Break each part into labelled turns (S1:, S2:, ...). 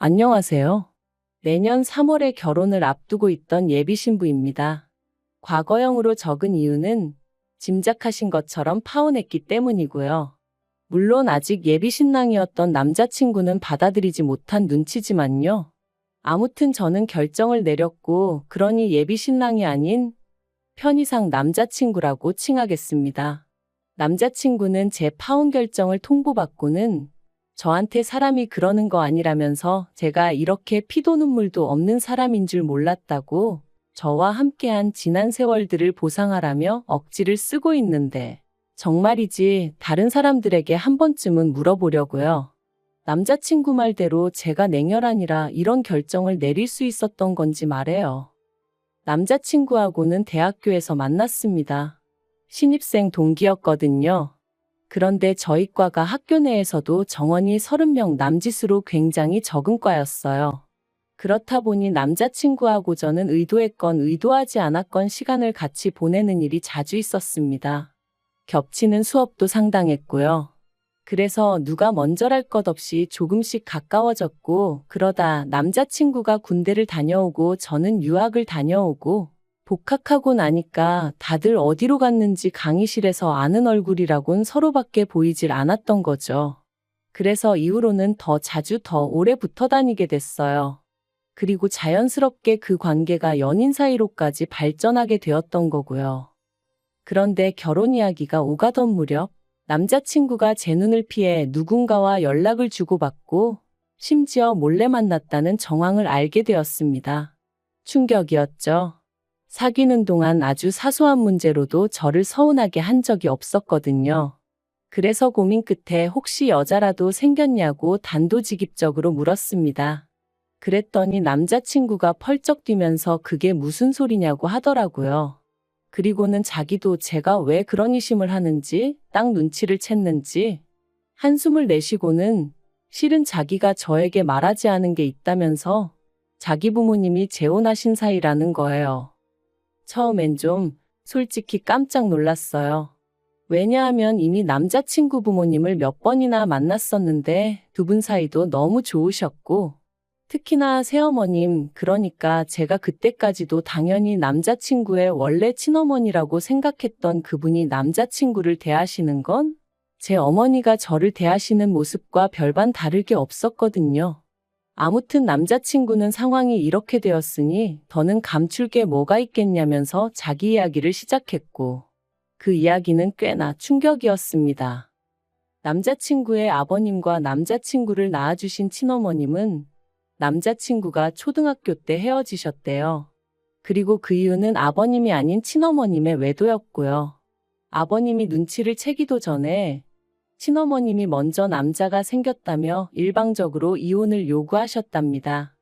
S1: 안녕하세요. 내년 3월에 결혼을 앞두고 있던 예비 신부입니다. 과거형으로 적은 이유는 짐작하신 것처럼 파혼했기 때문이고요. 물론 아직 예비 신랑이었던 남자친구는 받아들이지 못한 눈치지만요. 아무튼 저는 결정을 내렸고, 그러니 예비 신랑이 아닌 편의상 남자친구라고 칭하겠습니다. 남자친구는 제 파혼 결정을 통보받고는 저한테 사람이 그러는 거 아니라면서 제가 이렇게 피도 눈물도 없는 사람인 줄 몰랐다고 저와 함께한 지난 세월들을 보상하라며 억지를 쓰고 있는데, 정말이지 다른 사람들에게 한 번쯤은 물어보려고요. 남자친구 말대로 제가 냉혈한이라 이런 결정을 내릴 수 있었던 건지 말해요. 남자친구하고는 대학교에서 만났습니다. 신입생 동기였거든요. 그런데 저희 과가 학교 내에서도 정원이 30명 남짓으로 굉장히 적은 과였어요. 그렇다 보니 남자친구하고 저는 의도했건 의도하지 않았건 시간을 같이 보내는 일이 자주 있었습니다. 겹치는 수업도 상당했고요. 그래서 누가 먼저랄 것 없이 조금씩 가까워졌고, 그러다 남자친구가 군대를 다녀오고 저는 유학을 다녀오고, 복학하고 나니까 다들 어디로 갔는지 강의실에서 아는 얼굴이라곤 서로밖에 보이질 않았던 거죠. 그래서 이후로는 더 자주 더 오래 붙어 다니게 됐어요. 그리고 자연스럽게 그 관계가 연인 사이로까지 발전하게 되었던 거고요. 그런데 결혼 이야기가 오가던 무렵, 남자친구가 제 눈을 피해 누군가와 연락을 주고받고 심지어 몰래 만났다는 정황을 알게 되었습니다. 충격이었죠. 사귀는 동안 아주 사소한 문제로도 저를 서운하게 한 적이 없었거든요. 그래서 고민 끝에 혹시 여자라도 생겼냐고 단도직입적으로 물었습니다. 그랬더니 남자친구가 펄쩍 뛰면서 그게 무슨 소리냐고 하더라고요. 그리고는 자기도 제가 왜 그런 의심을 하는지, 딱 눈치를 챘는지 한숨을 내쉬고는 실은 자기가 저에게 말하지 않은 게 있다면서 자기 부모님이 재혼하신 사이라는 거예요. 처음엔 좀 솔직히 깜짝 놀랐어요. 왜냐하면 이미 남자친구 부모님을 몇 번이나 만났었는데 두 분 사이도 너무 좋으셨고, 특히나 새어머님, 그러니까 제가 그때까지도 당연히 남자친구의 원래 친어머니라고 생각했던 그분이 남자친구를 대하시는 건 제 어머니가 저를 대하시는 모습과 별반 다를 게 없었거든요. 아무튼 남자친구는 상황이 이렇게 되었으니 더는 감출 게 뭐가 있겠냐면서 자기 이야기를 시작했고, 그 이야기는 꽤나 충격이었습니다. 남자친구의 아버님과 남자친구를 낳아주신 친어머님은 남자친구가 초등학교 때 헤어지셨대요. 그리고 그 이유는 아버님이 아닌 친어머님의 외도였고요. 아버님이 눈치를 채기도 전에 친어머님이 먼저 남자가 생겼다며 일방적으로 이혼을 요구하셨답니다.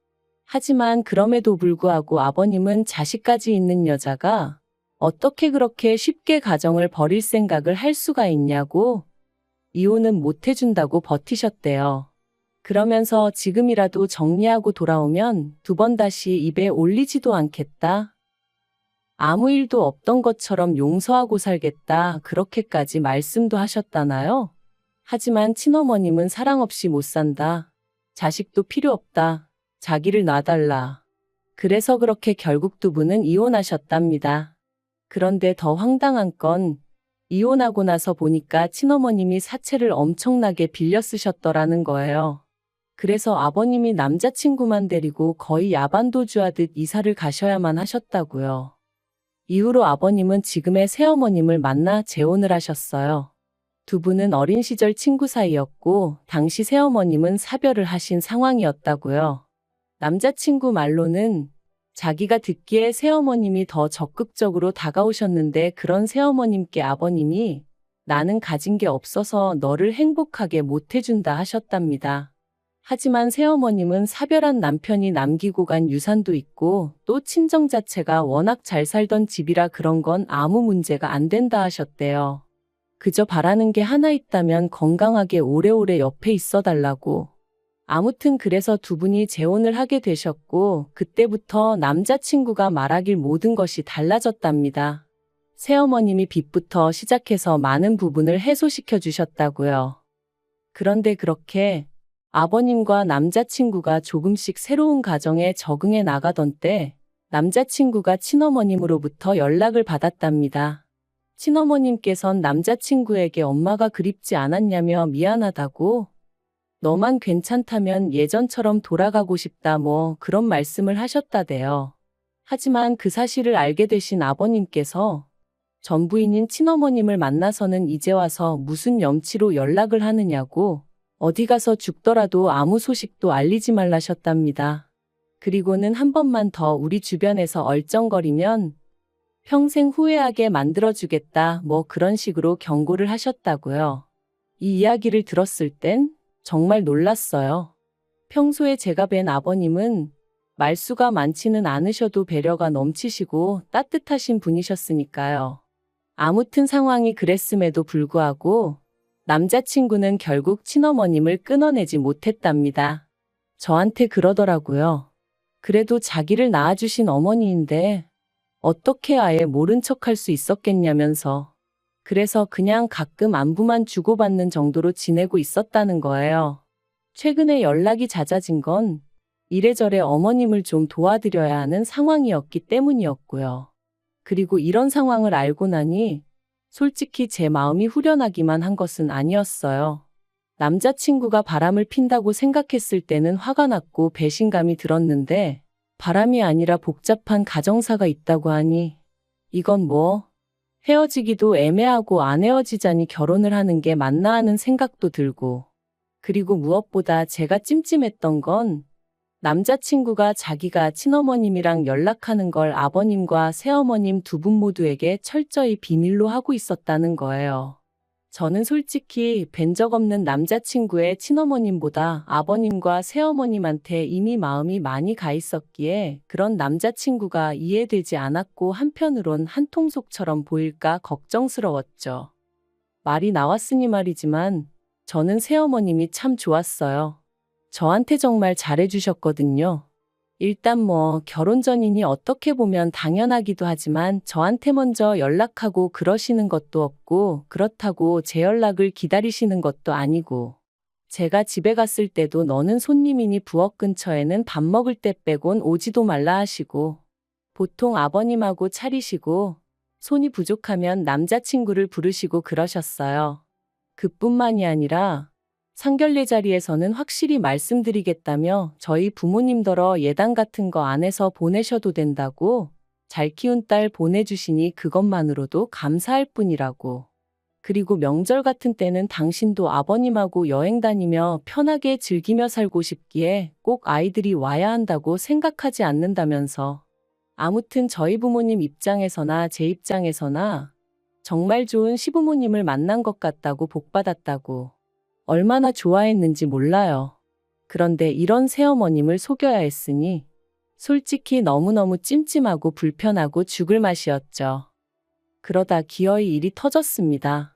S1: 하지만 그럼에도 불구하고 아버님은 자식까지 있는 여자가 어떻게 그렇게 쉽게 가정을 버릴 생각을 할 수가 있냐고 이혼은 못 해준다고 버티셨대요. 그러면서 지금이라도 정리하고 돌아오면 두 번 다시 입에 올리지도 않겠다. 아무 일도 없던 것처럼 용서하고 살겠다. 그렇게까지 말씀도 하셨다나요? 하지만 친어머님은 사랑 없이 못 산다. 자식도 필요 없다. 자기를 놔달라. 그래서 그렇게 결국 두 분은 이혼하셨답니다. 그런데 더 황당한 건 이혼하고 나서 보니까 친어머님이 사채를 엄청나게 빌려 쓰셨더라는 거예요. 그래서 아버님이 남자친구만 데리고 거의 야반도주하듯 이사를 가셔야만 하셨다고요. 이후로 아버님은 지금의 새어머님을 만나 재혼을 하셨어요. 두 분은 어린 시절 친구 사이였고 당시 새어머님은 사별을 하신 상황이었다고요. 남자친구 말로는 자기가 듣기에 새어머님이 더 적극적으로 다가오셨는데 그런 새어머님께 아버님이 나는 가진 게 없어서 너를 행복하게 못 해준다 하셨답니다. 하지만 새어머님은 사별한 남편이 남기고 간 유산도 있고 또 친정 자체가 워낙 잘 살던 집이라 그런 건 아무 문제가 안 된다 하셨대요. 그저 바라는 게 하나 있다면 건강하게 오래오래 옆에 있어 달라고. 아무튼 그래서 두 분이 재혼을 하게 되셨고 그때부터 남자친구가 말하길 모든 것이 달라졌답니다. 새어머님이 빚부터 시작해서 많은 부분을 해소시켜 주셨다고요. 그런데 그렇게 아버님과 남자친구가 조금씩 새로운 가정에 적응해 나가던 때 남자친구가 친어머님으로부터 연락을 받았답니다. 친어머님께선 남자친구에게 엄마가 그립지 않았냐며 미안하다고, 너만 괜찮다면 예전처럼 돌아가고 싶다 뭐 그런 말씀을 하셨다대요. 하지만 그 사실을 알게 되신 아버님께서 전 부인인 친어머님을 만나서는 이제 와서 무슨 염치로 연락을 하느냐고, 어디 가서 죽더라도 아무 소식도 알리지 말라셨답니다. 그리고는 한 번만 더 우리 주변에서 얼쩡거리면 평생 후회하게 만들어주겠다 뭐 그런 식으로 경고를 하셨다고요. 이 이야기를 들었을 땐 정말 놀랐어요. 평소에 제가 뵌 아버님은 말수가 많지는 않으셔도 배려가 넘치시고 따뜻하신 분이셨으니까요. 아무튼 상황이 그랬음에도 불구하고 남자친구는 결국 친어머님을 끊어내지 못했답니다. 저한테 그러더라고요. 그래도 자기를 낳아주신 어머니인데 어떻게 아예 모른 척할 수 있었겠냐면서. 그래서 그냥 가끔 안부만 주고받는 정도로 지내고 있었다는 거예요. 최근에 연락이 잦아진 건 이래저래 어머님을 좀 도와드려야 하는 상황이었기 때문이었고요. 그리고 이런 상황을 알고 나니 솔직히 제 마음이 후련하기만 한 것은 아니었어요. 남자친구가 바람을 핀다고 생각했을 때는 화가 났고 배신감이 들었는데 바람이 아니라 복잡한 가정사가 있다고 하니 이건 뭐 헤어지기도 애매하고 안 헤어지자니 결혼을 하는 게 맞나 하는 생각도 들고, 그리고 무엇보다 제가 찜찜했던 건 남자친구가 자기가 친어머님이랑 연락하는 걸 아버님과 새어머님 두 분 모두에게 철저히 비밀로 하고 있었다는 거예요. 저는 솔직히 뵌 적 없는 남자친구의 친어머님보다 아버님과 새어머님한테 이미 마음이 많이 가 있었기에 그런 남자친구가 이해되지 않았고 한편으론 한통속처럼 보일까 걱정스러웠죠. 말이 나왔으니 말이지만 저는 새어머님이 참 좋았어요. 저한테 정말 잘해주셨거든요. 일단 뭐 결혼 전이니 어떻게 보면 당연하기도 하지만 저한테 먼저 연락하고 그러시는 것도 없고 그렇다고 제 연락을 기다리시는 것도 아니고, 제가 집에 갔을 때도 너는 손님이니 부엌 근처에는 밥 먹을 때 빼곤 오지도 말라 하시고, 보통 아버님하고 차리시고 손이 부족하면 남자친구를 부르시고 그러셨어요. 그뿐만이 아니라 상견례 자리에서는 확실히 말씀드리겠다며 저희 부모님더러 예단 같은 거 안 해서 보내셔도 된다고, 잘 키운 딸 보내주시니 그것만으로도 감사할 뿐이라고. 그리고 명절 같은 때는 당신도 아버님하고 여행 다니며 편하게 즐기며 살고 싶기에 꼭 아이들이 와야 한다고 생각하지 않는다면서. 아무튼 저희 부모님 입장에서나 제 입장에서나 정말 좋은 시부모님을 만난 것 같다고 복받았다고. 얼마나 좋아했는지 몰라요. 그런데 이런 새어머님을 속여야 했으니 솔직히 너무너무 찜찜하고 불편하고 죽을 맛이었죠. 그러다 기어이 일이 터졌습니다.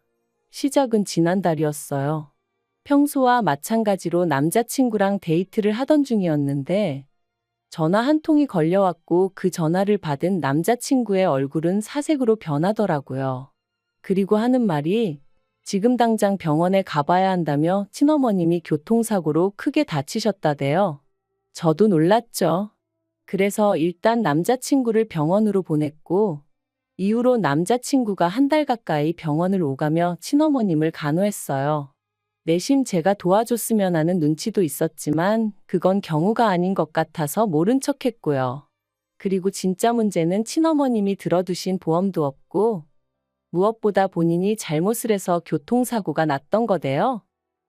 S1: 시작은 지난달이었어요. 평소와 마찬가지로 남자친구랑 데이트를 하던 중이었는데 전화 한 통이 걸려왔고 그 전화를 받은 남자친구의 얼굴은 사색으로 변하더라고요. 그리고 하는 말이 지금 당장 병원에 가봐야 한다며 친어머님이 교통사고로 크게 다치셨다대요. 저도 놀랐죠. 그래서 일단 남자친구를 병원으로 보냈고 이후로 남자친구가 한 달 가까이 병원을 오가며 친어머님을 간호했어요. 내심 제가 도와줬으면 하는 눈치도 있었지만 그건 경우가 아닌 것 같아서 모른 척했고요. 그리고 진짜 문제는 친어머님이 들어두신 보험도 없고 무엇보다 본인이 잘못을 해서 교통사고가 났던 거대요.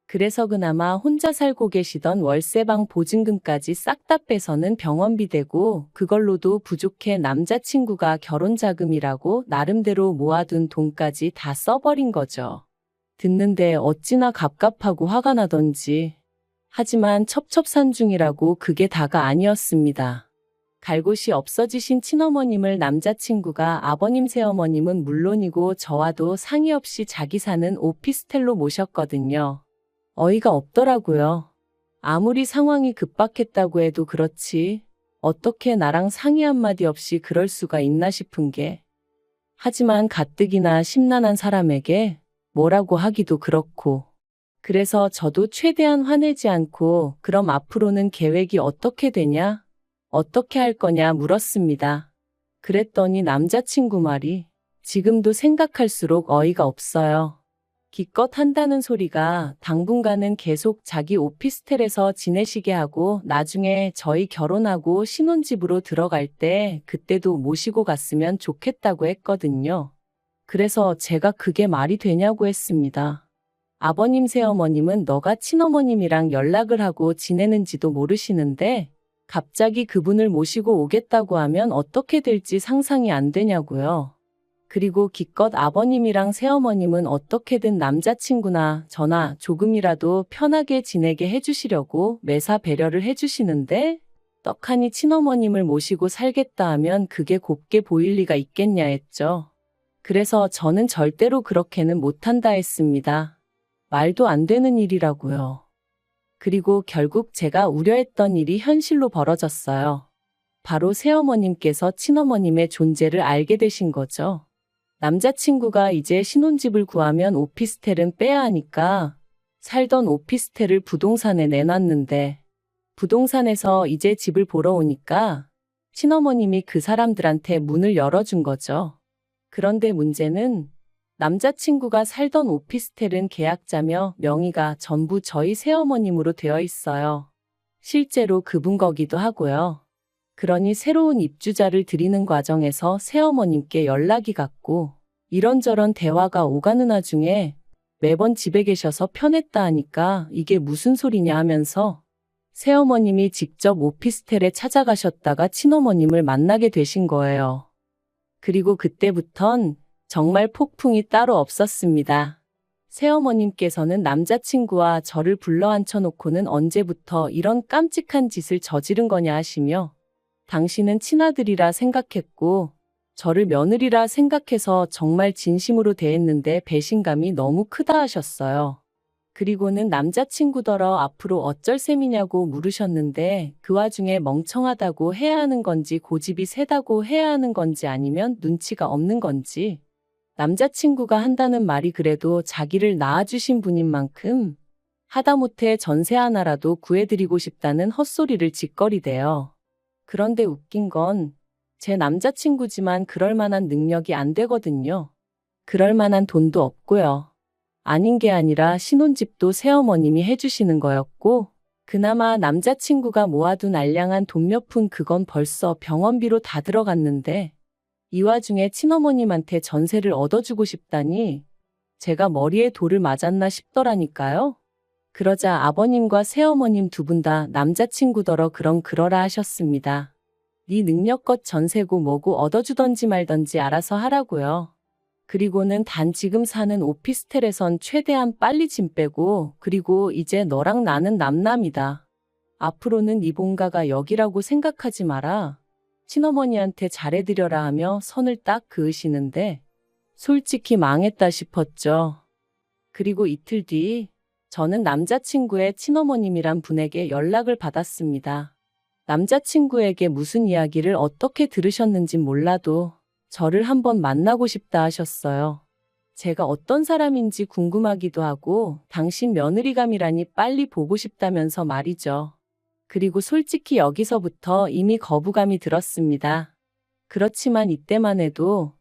S1: 그래서 그나마 혼자 살고 계시던 월세방 보증금까지 싹 다 빼서는 병원비 되고 그걸로도 부족해 남자친구가 결혼자금이라고 나름대로 모아둔 돈까지 다 써버린 거죠. 듣는데 어찌나 갑갑하고 화가 나던지. 하지만 첩첩산중이라고 그게 다가 아니었습니다. 갈 곳이 없어지신 친어머님을 남자친구가 아버님 새어머님은 물론이고 저와도 상의 없이 자기 사는 오피스텔로 모셨거든요. 어이가 없더라고요. 아무리 상황이 급박했다고 해도 그렇지 어떻게 나랑 상의 한마디 없이 그럴 수가 있나 싶은 게. 하지만 가뜩이나 심란한 사람에게 뭐라고 하기도 그렇고. 그래서 저도 최대한 화내지 않고 그럼 앞으로는 계획이 어떻게 되냐? 어떻게 할 거냐 물었습니다. 그랬더니 남자친구 말이 지금도 생각할수록 어이가 없어요. 기껏 한다는 소리가 당분간은 계속 자기 오피스텔에서 지내시게 하고 나중에 저희 결혼하고 신혼집으로 들어갈 때 그때도 모시고 갔으면 좋겠다고 했거든요. 그래서 제가 그게 말이 되냐고 했습니다. 아버님 새어머님은 너가 친어머님이랑 연락을 하고 지내는지도 모르시는데 갑자기 그분을 모시고 오겠다고 하면 어떻게 될지 상상이 안 되냐고요. 그리고 기껏 아버님이랑 새어머님은 어떻게든 남자친구나 저나 조금이라도 편하게 지내게 해주시려고 매사 배려를 해주시는데 떡하니 친어머님을 모시고 살겠다 하면 그게 곱게 보일 리가 있겠냐 했죠. 그래서 저는 절대로 그렇게는 못한다 했습니다. 말도 안 되는 일이라고요. 그리고 결국 제가 우려했던 일이 현실로 벌어졌어요. 바로 새어머님께서 친어머님의 존재를 알게 되신 거죠. 남자친구가 이제 신혼집을 구하면 오피스텔은 빼야 하니까 살던 오피스텔을 부동산에 내놨는데 부동산에서 이제 집을 보러 오니까 친어머님이 그 사람들한테 문을 열어준 거죠. 그런데 문제는 남자친구가 살던 오피스텔은 계약자며 명의가 전부 저희 새어머님으로 되어 있어요. 실제로 그분 거기도 하고요. 그러니 새로운 입주자를 들이는 과정에서 새어머님께 연락이 갔고 이런저런 대화가 오가는 와중에 매번 집에 계셔서 편했다 하니까 이게 무슨 소리냐 하면서 새어머님이 직접 오피스텔에 찾아가셨다가 친어머님을 만나게 되신 거예요. 그리고 그때부턴 정말 폭풍이 따로 없었습니다. 새어머님께서는 남자친구와 저를 불러 앉혀놓고는 언제부터 이런 깜찍한 짓을 저지른 거냐 하시며 당신은 친아들이라 생각했고 저를 며느리라 생각해서 정말 진심으로 대했는데 배신감이 너무 크다 하셨어요. 그리고는 남자친구더러 앞으로 어쩔 셈이냐고 물으셨는데 그 와중에 멍청하다고 해야 하는 건지 고집이 세다고 해야 하는 건지 아니면 눈치가 없는 건지 남자친구가 한다는 말이 그래도 자기를 낳아주신 분인 만큼 하다못해 전세 하나라도 구해드리고 싶다는 헛소리를 짓거리대요. 그런데 웃긴 건 제 남자친구지만 그럴 만한 능력이 안 되거든요. 그럴 만한 돈도 없고요. 아닌 게 아니라 신혼집도 새어머님이 해주시는 거였고 그나마 남자친구가 모아둔 알량한 돈 몇 푼 그건 벌써 병원비로 다 들어갔는데 이 와중에 친어머님한테 전세를 얻어주고 싶다니 제가 머리에 돌을 맞았나 싶더라니까요. 그러자 아버님과 새어머님 두 분 다 남자친구더러 그럼 그러라 하셨습니다. 네 능력껏 전세고 뭐고 얻어주던지 말던지 알아서 하라고요. 그리고는 단 지금 사는 오피스텔에선 최대한 빨리 짐 빼고 그리고 이제 너랑 나는 남남이다. 앞으로는 네 본가가 여기라고 생각하지 마라. 친어머니한테 잘해드려라 하며 선을 딱 그으시는데 솔직히 망했다 싶었죠. 그리고 이틀 뒤 저는 남자친구의 친어머님이란 분에게 연락을 받았습니다. 남자친구에게 무슨 이야기를 어떻게 들으셨는진 몰라도 저를 한번 만나고 싶다 하셨어요. 제가 어떤 사람인지 궁금하기도 하고 당신 며느리감이라니 빨리 보고 싶다면서 말이죠. 그리고 솔직히 여기서부터 이미 거부감이 들었습니다. 그렇지만 이때만 해도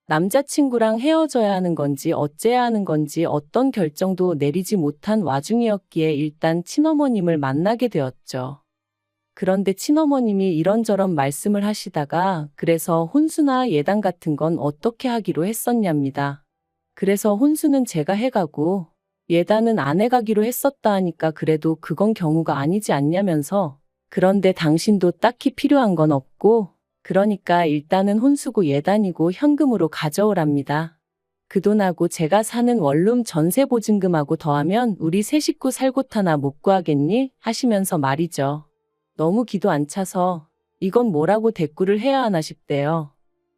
S1: 남자친구랑 헤어져야 하는 건지 어째야 하는 건지 어떤 결정도 내리지 못한 와중이었기에 일단 친어머님을 만나게 되었죠. 그런데 친어머님이 이런저런 말씀을 하시다가 그래서 혼수나 예단 같은 건 어떻게 하기로 했었냐입니다. 그래서 혼수는 제가 해가고 예단은 안 해가기로 했었다 하니까 그래도 그건 경우가 아니지 않냐면서 그런데 당신도 딱히 필요한 건 없고 그러니까 일단은 혼수고 예단이고 현금으로 가져오랍니다. 그 돈하고 제가 사는 원룸 전세 보증금하고 더하면 우리 세 식구 살 곳 하나 못 구하겠니? 하시면서 말이죠. 너무 기도 안 차서 이건 뭐라고 대꾸를 해야 하나 싶대요.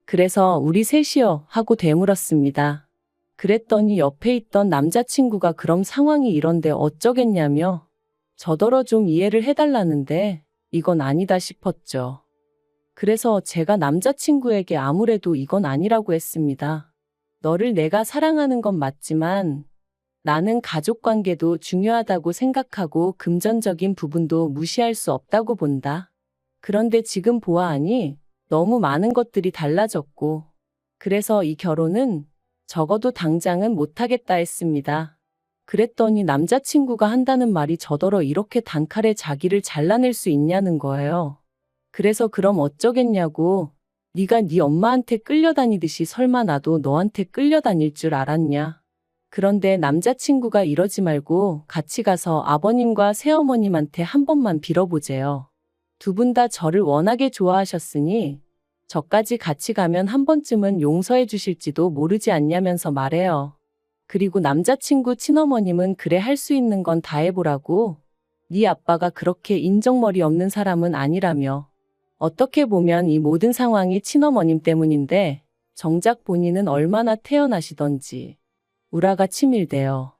S1: 그래서 우리 셋이요 하고 되물었습니다. 그랬더니 옆에 있던 남자친구가 그럼 상황이 이런데 어쩌겠냐며 저더러 좀 이해를 해달라는데 이건 아니다 싶었죠. 그래서 제가 남자친구에게 아무래도 이건 아니라고 했습니다. 너를 내가 사랑하는 건 맞지만 나는 가족 관계도 중요하다고 생각하고 금전적인 부분도 무시할 수 없다고 본다. 그런데 지금 보아하니 너무 많은 것들이 달라졌고, 그래서 이 결혼은 적어도 당장은 못하겠다 했습니다. 그랬더니 남자친구가 한다는 말이 저더러 이렇게 단칼에 자기를 잘라낼 수 있냐는 거예요. 그래서 그럼 어쩌겠냐고. 네가 네 엄마한테 끌려다니듯이 설마 나도 너한테 끌려다닐 줄 알았냐. 그런데 남자친구가 이러지 말고 같이 가서 아버님과 새어머님한테 한 번만 빌어보재요. 두 분 다 저를 워낙에 좋아하셨으니 저까지 같이 가면 한 번쯤은 용서해 주실지도 모르지 않냐면서 말해요. 그리고 남자친구 친어머님은 그래 할 수 있는 건 다 해보라고. 네 아빠가 그렇게 인정머리 없는 사람은 아니라며. 어떻게 보면 이 모든 상황이 친어머님 때문인데 정작 본인은 얼마나 태어나시던지 우라가 치밀대요.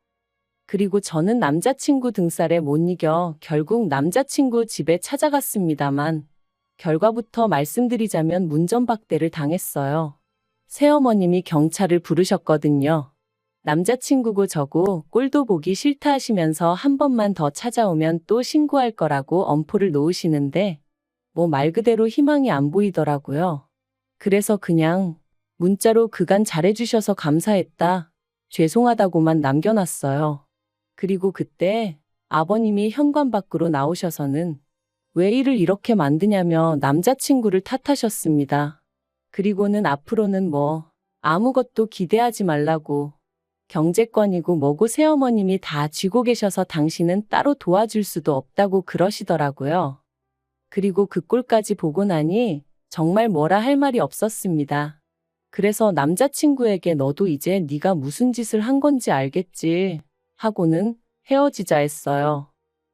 S1: 그리고 저는 남자친구 등살에 못 이겨 결국 남자친구 집에 찾아갔습니다만 결과부터 말씀드리자면 문전박대를 당했어요. 새어머님이 경찰을 부르셨거든요. 남자친구고 저고 꼴도 보기 싫다 하시면서 한 번만 더 찾아오면 또 신고할 거라고 엄포를 놓으시는데 뭐 말 그대로 희망이 안 보이더라고요. 그래서 그냥 문자로 그간 잘해주셔서 감사했다. 죄송하다고만 남겨놨어요. 그리고 그때 아버님이 현관 밖으로 나오셔서는 왜 일을 이렇게 만드냐며 남자친구를 탓하셨습니다. 그리고는 앞으로는 뭐 아무것도 기대하지 말라고. 경제권이고 뭐고 새어머님이 다 쥐고 계셔서 당신은 따로 도와줄 수도 없다고 그러시더라고요. 그리고 그 꼴까지 보고 나니 정말 뭐라 할 말이 없었습니다. 그래서 남자친구에게 너도 이제 네가 무슨 짓을 한 건지 알겠지 하고는 헤어지자 했어요.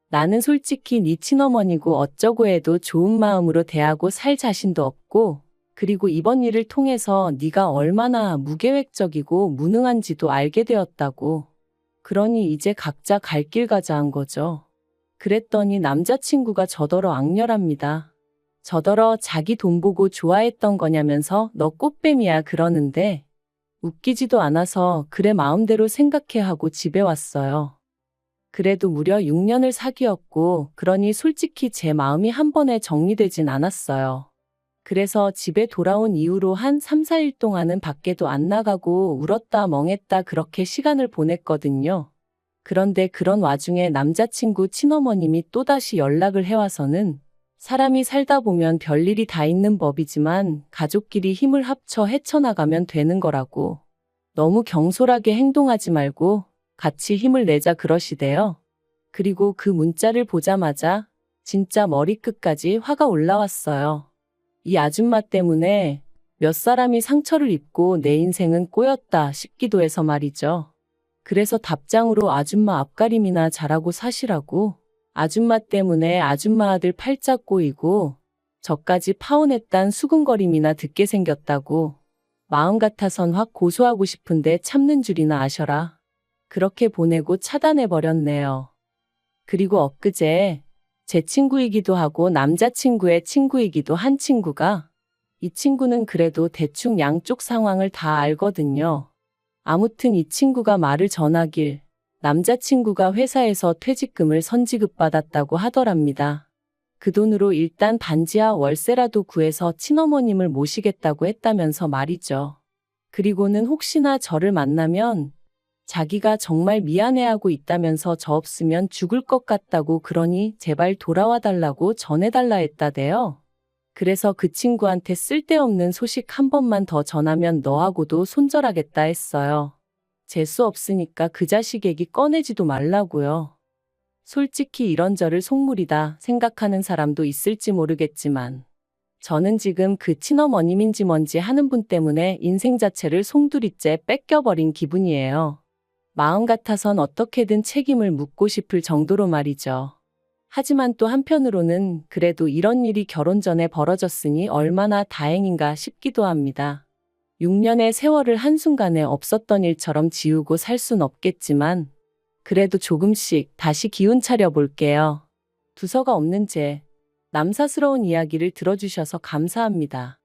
S1: 나는 솔직히 네 친어머니고 어쩌고 해도 좋은 마음으로 대하고 살 자신도 없고 그리고 이번 일을 통해서 네가 얼마나 무계획적이고 무능한지도 알게 되었다고. 그러니 이제 각자 갈 길 가자 한 거죠. 그랬더니 남자친구가 저더러 악렬합니다. 저더러 자기 돈 보고 좋아했던 거냐면서 너 꽃뱀이야 그러는데 웃기지도 않아서 그래 마음대로 생각해 하고 집에 왔어요. 그래도 무려 6년을 사귀었고 그러니 솔직히 제 마음이 한 번에 정리되진 않았어요. 그래서 집에 돌아온 이후로 한 3, 4일 동안은 밖에도 안 나가고 울었다 멍했다 그렇게 시간을 보냈거든요. 그런데 그런 와중에 남자친구 친어머님이 또다시 연락을 해와서는 사람이 살다 보면 별일이 다 있는 법이지만 가족끼리 힘을 합쳐 헤쳐나가면 되는 거라고. 너무 경솔하게 행동하지 말고 같이 힘을 내자 그러시대요. 그리고 그 문자를 보자마자 진짜 머리끝까지 화가 올라왔어요. 이 아줌마 때문에 몇 사람이 상처를 입고 내 인생은 꼬였다 싶기도 해서 말이죠. 그래서 답장으로 아줌마 앞가림이나 잘하고 사시라고. 아줌마 때문에 아줌마 아들 팔짝 꼬이고 저까지 파혼했단 수근거림이나 듣게 생겼다고. 마음 같아선 확 고소하고 싶은데 참는 줄이나 아셔라. 그렇게 보내고 차단해버렸네요. 그리고 엊그제 제 친구이기도 하고 남자친구의 친구이기도 한 친구가 이 친구는 그래도 대충 양쪽 상황을 다 알거든요. 아무튼 이 친구가 말을 전하길 남자친구가 회사에서 퇴직금을 선지급받았다고 하더랍니다. 그 돈으로 일단 반지하 월세라도 구해서 친어머님을 모시겠다고 했다면서 말이죠. 그리고는 혹시나 저를 만나면 자기가 정말 미안해하고 있다면서 저 없으면 죽을 것 같다고 그러니 제발 돌아와 달라고 전해달라 했다대요. 그래서 그 친구한테 쓸데없는 소식 한 번만 더 전하면 너하고도 손절하겠다 했어요. 재수 없으니까 그 자식 얘기 꺼내지도 말라고요. 솔직히 이런저를 속물이다 생각하는 사람도 있을지 모르겠지만 저는 지금 그 친어머님인지 뭔지 하는 분 때문에 인생 자체를 송두리째 뺏겨버린 기분이에요. 마음 같아선 어떻게든 책임을 묻고 싶을 정도로 말이죠. 하지만 또 한편으로는 그래도 이런 일이 결혼 전에 벌어졌으니 얼마나 다행인가 싶기도 합니다. 6년의 세월을 한순간에 없었던 일처럼 지우고 살 순 없겠지만 그래도 조금씩 다시 기운 차려 볼게요. 두서가 없는 제 남사스러운 이야기를 들어주셔서 감사합니다.